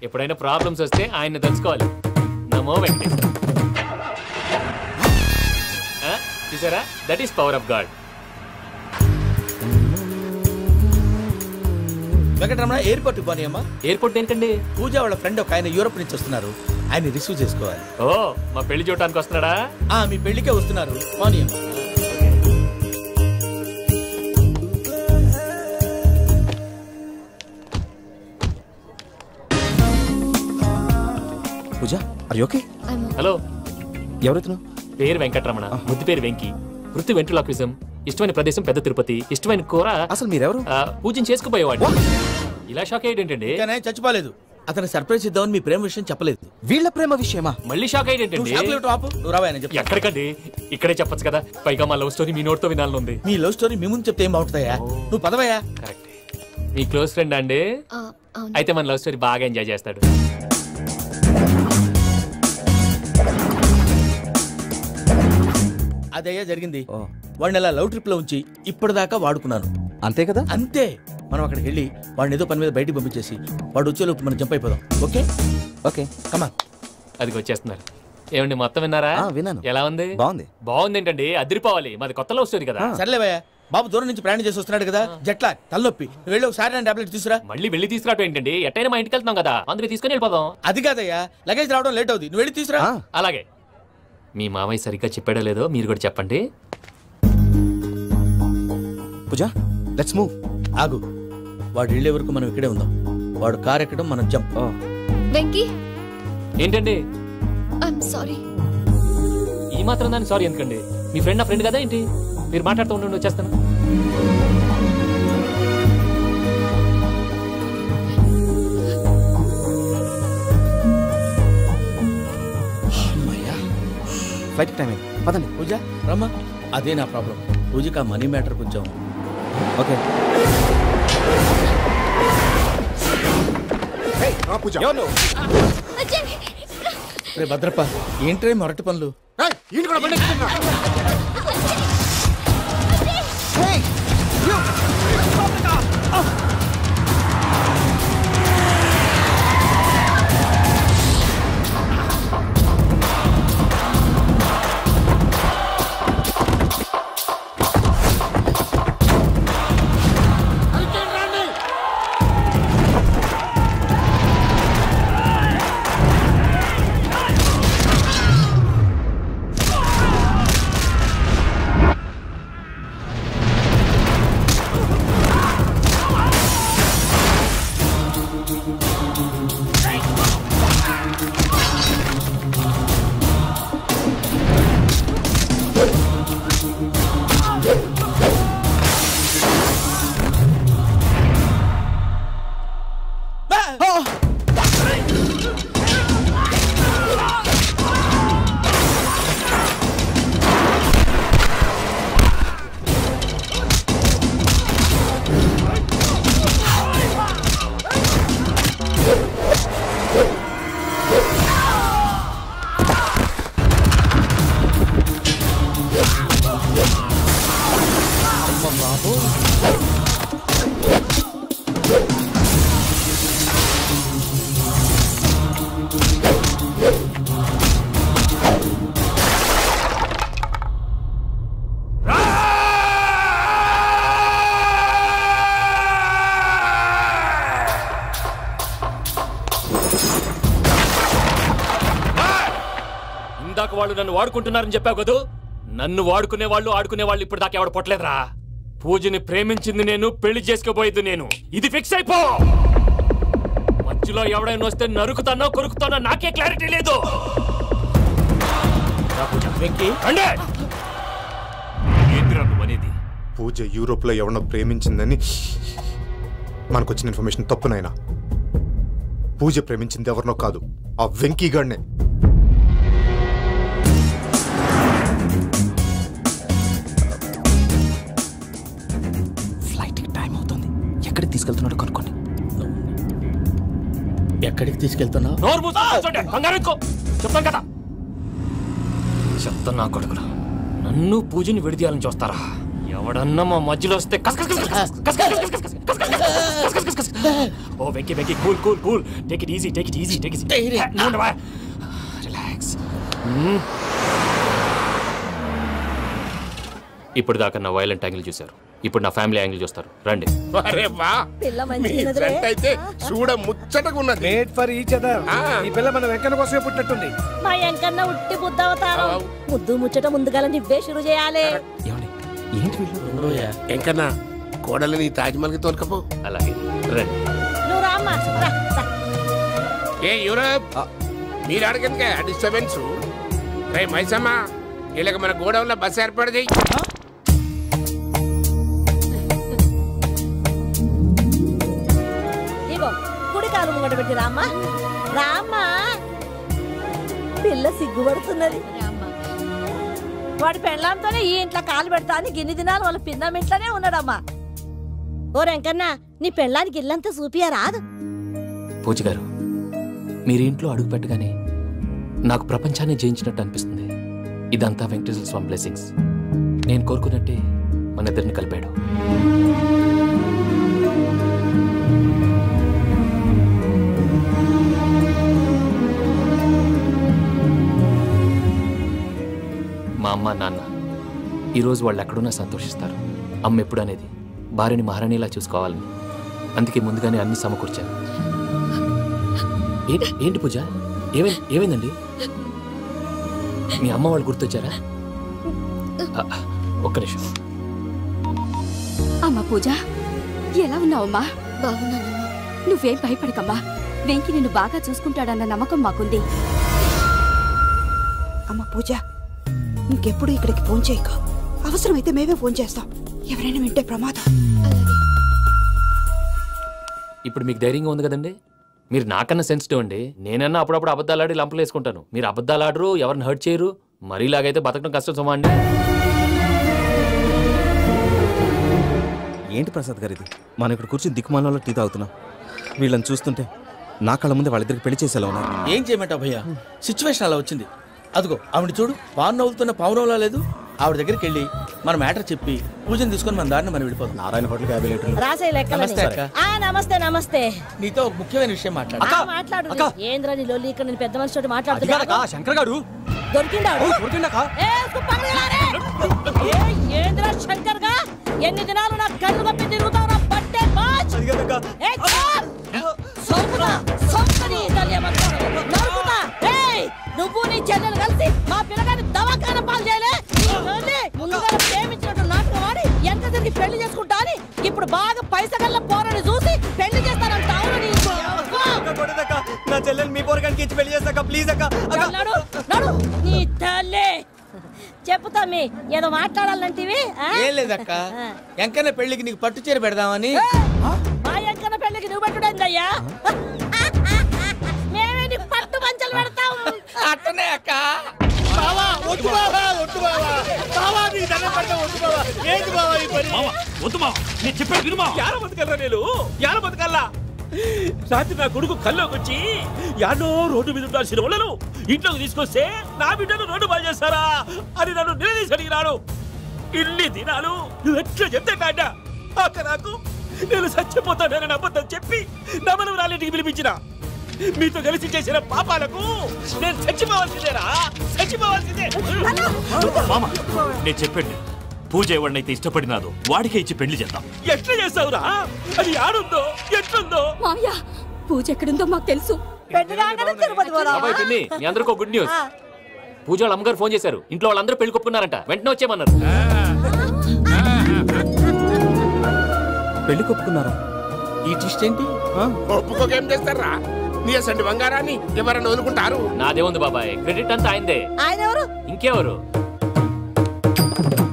ఎప్పుడైనా ప్రాబ్లమ్స్ వస్తే ఆయన్ని తెలుసుకోవాలి. నమో వెంకటేశ్వర. చూసారా, that is power of God. Venkataramana, airport పోనీ అమ్మా. ఎయిర్పోర్ట్ ఏంటండి? పూజ వాళ్ళ ఫ్రెండ్ ఒక ఆయన యూరోప్ నుంచి వస్తున్నారు, ఆయన రిసీవ్ చేసుకోవాలి. ఓ, మా పెళ్లి చూడటానికి వస్తున్నాడా? మీ పెళ్లికే వస్తున్నారు. పోనీ అమ్మా. పూజ, ఆర్ యు ఓకే? హలో, ఎవరైతున్నావు? పేరు వెంకటరమణ, ముద్దు పేరు వెంకీ. వృత్తి వెంట్రులాక్విజం. ఇష్టమైన ప్రదేశం పెద్ద తిరుపతి. ఇష్టమైన కూర. అసలు మీరెవరు? పూజను చేసుకుపోయేవాడు. ఇలా షాక్ అయ్యేటండి. చచ్చిపోలేదు. అతను సర్ప్రైజ్ ఇద్దామని మీ ప్రేమ విషయం చెప్పలేదు. వీళ్ళ ప్రేమ విషయమా? మళ్ళీ షాక్ అయ్యేటండి. ఎక్కడికండి? ఇక్కడే చెప్పొచ్చు కదా. పైగా మా లవ్ స్టోరీ మీ నోట్తో వినాలని ఉంది. మీ లవ్ స్టోరీ మీ ముందు చెప్తే ఏం బాగుంటుందయ్యా? నువ్వు పదవయ్యా. కరెక్ట్. మీ క్లోజ్ ఫ్రెండ్ అండి? అయితే మన లవ్ స్టోరీ బాగా ఎంజాయ్ చేస్తాడు. అదయ్యా జరిగింది. వాడిని అలా లవ్ ట్రిప్ లో ఉంచి ఇప్పటిదాకా వాడుకున్నాను. అంతే కదా? అంతే. మనం అక్కడికి వెళ్ళి వాడిని ఏదో పని మీద బయటికి పంపించేసి వాడు వచ్చేలోపు మనం జంప్ అయిపోదాం. ఓకే ఓకే, కమా. అది వచ్చేస్తున్నారు. ఏమండి, మొత్తం విన్నారా? విన్నాను. ఎలా ఉంది? బాగుంది. బాగుంది ఏంటండి, అదిరిపోవాలి. మాది కొత్త లవ్ స్టోరీ కదా. సర్లేవయ్యా, బాబు దూరం నుంచి ప్రయాణం చేసి వస్తున్నాడు కదా, జట్లా తలనొప్పి. నువ్వు వెళ్ళి ఒకసారి టాబ్లెట్ తీసుకురా. మళ్ళీ వెళ్ళి తీసుకురావటం ఏంటండి? ఎట్టైనా మా ఇంటికి వెళ్తున్నాం కదా, అందుకే తీసుకుని వెళ్ళిపోదాం. అది కాదయ్యా, లగేజ్ రావడం లేట్ అవుతుంది. నువ్వు వెళ్ళి తీసుకురా. అలాగే. మీ మామయ్య సరిగ్గా చెప్పాడో లేదో మీరు కూడా చెప్పండి. పూజ, లెట్స్ మూవ్. ఆగు, వాడు వెళ్ళే వరకు మనం ఇక్కడే ఉందాం. వాడు కార్ ఎక్కడం, మనం జంప్. వెంకీ, ఏంటండి? I'm sorry. ఈ మాత్రం దాన్ని సారీ ఎందుకండి? మీ ఫ్రెండ్ నా ఫ్రెండ్ కదా ఏంటి? మీరు మాట్లాడుతూ ఉండండి, వచ్చేస్తాను. ఫ్లైట్ టైం అయింది, పదండి. పూజ రమ్మా. అదే నా ప్రాబ్లం. పూజకి ఆ మనీ మ్యాటర్ కొంచెం. ఓకే. రే భద్రప్ప, ఏంట్రే మొరటి పనులు? ఇందాక వాళ్ళు నన్ను వాడుకుంటున్నారని చెప్పావు కదా, నన్ను వాడుకునే వాళ్ళు ఆడుకునే వాళ్ళు ఇప్పుడు దాకా ఎవడ పొట్టలేదురా. పూజని ప్రేమించింది నేను, పెళ్లి చేసుకోబోయేది నేను. ఇది ఫిక్స్ అయిపో. మధ్యలో ఎవడైనా వస్తే నరుకుతానో కొరుకుతానో నాకే క్లారిటీ లేదు. పూజ యూరోప్ లో ఎవరినో ప్రేమించిందని మనకొచ్చిన ఇన్ఫర్మేషన్ తప్పునైనా. పూజ ప్రేమించింది ఎవరినో కాదు, ఆ వెంకీగాడినే. ఫ్లైట్ టైం అవుతుంది. ఎక్కడికి తీసుకెళ్తున్నాడు కనుక్కోండి. ఎక్కడికి తీసుకెళ్తున్నావు? చెప్తాను కదా. చెప్తాను నా కొడుకులు, నన్ను పూజని విడిదీయాలని చూస్తారా? ఎవడన్నా మా మధ్యలో వస్తే ఓ Venky Venky cool cool cool, take it easy take it easy take it relax. ఇప్పుడు దాకా నా వైలెంట్ యాంగిల్ చూశారు, ఇప్పుడు నా ఫ్యామిలీ యాంగిల్ చూస్తారు. రండి. అయితే చూడ ముచ్చటగా ఉన్నది. Made for each other. ఈ పిల్ల మన వెంకన్న కోసమే పుట్టినట్టుంది. మా వెంకన్న ఉట్టి బుద్ధవతారం. ముద్దు ముచ్చట ముందుగా నువ్వే షురు చేయాలి. ఎంకన్నా కోడలని తాజ్మహల్కి తోలుకపో. అలాగే రండి. నువ్వు రామ్మా. ఏ యూరప్ మీరు అడగండి డిస్టర్బెన్స్. రే మైసమ్మ, వీళ్ళకి మన గోడౌన్లో బస్సు ఏర్పాటు చేయి. ఇగో కుడి కాలు ముంగట పెట్టి రామ్మా. రామ్మా, పిల్ల సిగ్గుపడుతున్నది. వాడి పెళ్ళాంతోనే ఈ ఇంట్లో కాలు పెడతా అని గిన్ని దినాలు వాళ్ళ పిన్నం ఇంట్లోనే ఉన్నాడమ్మా. ఓ వెంకన్నా, నీ పెళ్ళానికి ఇల్లంతా చూపియా రాదు. పూజ గారు, మీరు ఇంట్లో అడుగు పెట్టగానే నాకు ప్రపంచాన్ని జయించినట్టు అనిపిస్తుంది. ఇదంతా వెంకటేశ్వర స్వామి బ్లెస్సింగ్స్. నేను కోరుకున్నట్టే మన ఇద్దరిని కలిపాడు. మా అమ్మ నాన్న ఈరోజు వాళ్ళు ఎక్కడున్నా సంతోషిస్తారు. అమ్మ ఎప్పుడు అనేది భార్యని మహారాణిలా చూసుకోవాలని, అందుకే ముందుగానే అన్ని సమకూర్చాను. ఏంటి పూజ, ఏమైందండి? మీ అమ్మ వాళ్ళు గుర్తొచ్చారా? ఒక్క నిమిషం. అమ్మా పూజ, ఎలా ఉన్నావమ్మా? బాగున్నానమ్మా. నువ్వేం భయపడకమ్మా, వెంకి నిన్ను బాగా చూసుకుంటాడన్న నమ్మకం మాకుంది. అమ్మ పూజ, ఇంకెప్పుడు ఇక్కడికి ఫోన్ చేయక. అవసరమైతే మేమే ఫోన్ చేస్తాం. ఎవరైనా వింటే ప్రమాదం. ఇప్పుడు మీకు ధైర్యంగా ఉంది కదండి. మీరు నాకన్నా సెన్సిటివ్ అండి. నేనన్నా అప్పుడప్పుడు అబద్ధాలాడి లంపలు వేసుకుంటాను. మీరు అబద్ధాలాడరు, ఎవరిని హర్ట్ చేయరు. మరీలాగైతే బతకడం కష్టం సుమా అండి. ఏంటి ప్రసాద్ గారు ఇది? మనం ఇక్కడ కూర్చొని దిక్కుమాలలో టీ తాగుతున్నాం. వీళ్ళని చూస్తుంటే నా కళ్ళ ముందే వాళ్ళిద్దరికి పెళ్లి చేసేలా ఉన్నారు. ఏం చేయమంటావు భయ్యా, సిచ్యువేషన్ అలా వచ్చింది. అదిగో ఆవిడ చూడు, పాను నవ్వుతున్న పావునవ్వులా లేదు. ఆవిడ దగ్గరికి వెళ్ళి మన మ్యాటర్ చెప్పి పూజను తీసుకొని మన దారిని మనం వెళ్ళిపోతాం. నారాయణ హోటల్ 50 లీటర్లు. రాసే లెక్కలు. నమస్తే అక్క. నమస్తే నమస్తే. నీతో ఒక ముఖ్యమైన విషయం మాట్లాడు. మాట్లాడు. ఏంద్రా నీ లొల్లి? ఇక్కడ నేను పెద్ద మనిషితో మాట్లాడుతున్నా. శంకర్ గారు దొరికిందాడు. ఏంద్రా శంకర్ గా? ఎన్ని దినాలు నా కళ్ళు కప్పి తిరుగుతావు నా పట్టే బాచ్. నువ్వు నీ చెల్లెలు కలిసి మా పిల్లగాని దవాఖాన పాలు చేయలే. ముందుగా ప్రేమించినట్టు నాటకం ఆడి ఎంత తిరిగి పెళ్లి చేసుకుంటా అని ఇప్పుడు బాగా పైసగల్ల పోరని చూసి పెళ్లి చేస్తానంట. నా చెల్లెలు మీ పోరగానికి ఇచ్చి పెళ్లి చేస్తాక ప్లీజ్ అక్క. నడు నీ తల్లి. చెప్పుతా మీ ఏదో మాట్లాడాలంటివి. ఏం లేదక్క, ఎంకన్న పెళ్లికి నీకు పట్టు చీర పెడదామని. మా ఎంకన్న పెళ్లికి నువ్వు పెట్టుడేందయ్యా? మేమే నీకు పట్టు మంచలు పెడతాం. అట్టనే అక్క. రాత్రి నా కొడుకు కల్లోకి వచ్చి యాడో రోడ్డు మీద ఉండాల్సిన వాళ్ళను ఇంట్లోకి తీసుకొస్తే నా బిడ్డను రోడ్డు బాగా చేస్తారా అని నన్ను నిలదీసి అడిగినాడు. ఇన్ని దినాలు నువ్వు ఎట్లా చెప్తే కాడ అక్క నాకు నేను చచ్చిపోతానని అబద్ధం చెప్పి నమ్మను రాలింటికి పిలిపించిన. మీతో కలిసి చేసిన పాపాలకు నేను చచ్చిపోవాల్సిందేరా, చచ్చిపోవాల్సిందే. నేను చెప్పండి, పూజ ఎవరినైతే ఇష్టపడినాదో వాడికే ఇచ్చి పెళ్లి చేద్దాం. ఎట్లా చేస్తావురా? అది ఆడుందో ఎట్లుందో? మామయ్య, పూజ ఎక్కడుందో మాకు తెలుసు. మీ అందరికీ గుడ్ న్యూస్. పూజ వాళ్ళ అమ్మగారు ఫోన్ చేశారు, ఇంట్లో వాళ్ళందరూ పెళ్లి కొప్పుకున్నారంట, వెంటనే వచ్చేయమన్నారు. పెళ్లి కొప్పుకున్నారా? ఈ ట్విస్ట్ ఏంటి? ఒప్పుకోకేం చేస్తారా? నీ అసంటి బంగారాన్ని ఎవరన్నా వదులుకుంటారు? నాదే ఉంది బాబాయ్, క్రెడిట్ అంతా ఆయనదే. ఆయన ఎవరు? ఇంకెవరు?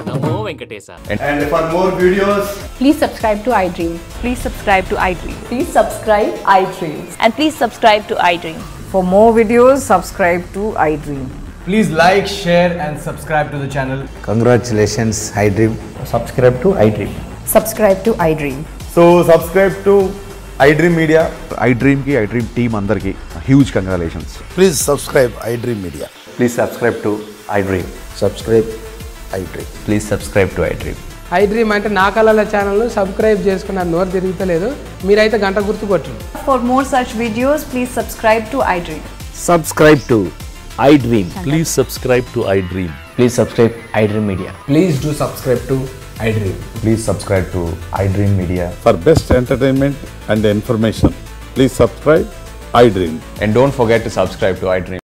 నమో Venkatesha. And for more videos, please subscribe to iDream. Please subscribe to iDream. Please subscribe iDream. And please subscribe to iDream. For more videos, subscribe to iDream. please like, share and subscribe to the channel. Congratulations, iDream. Subscribe to iDream. Subscribe to iDream. So subscribe to iDream Media. iDream ki iDream team andarki huge congratulations. Please subscribe iDream Media. Please subscribe to iDream. Subscribe iDream. Please subscribe to iDream. iDream అంటే నా కళల channel subscribe చేసుకున్న నోరు తిరుగుతలేదు, మీరైతే గంట గుర్తు కొట్టండి. For more such videos, please subscribe to iDream. Subscribe to iDream. Please subscribe to iDream. Please subscribe iDream Media. Please do subscribe to iDream. Please subscribe to iDream Media. For best entertainment and information, please subscribe iDream. And don't forget to subscribe to iDream.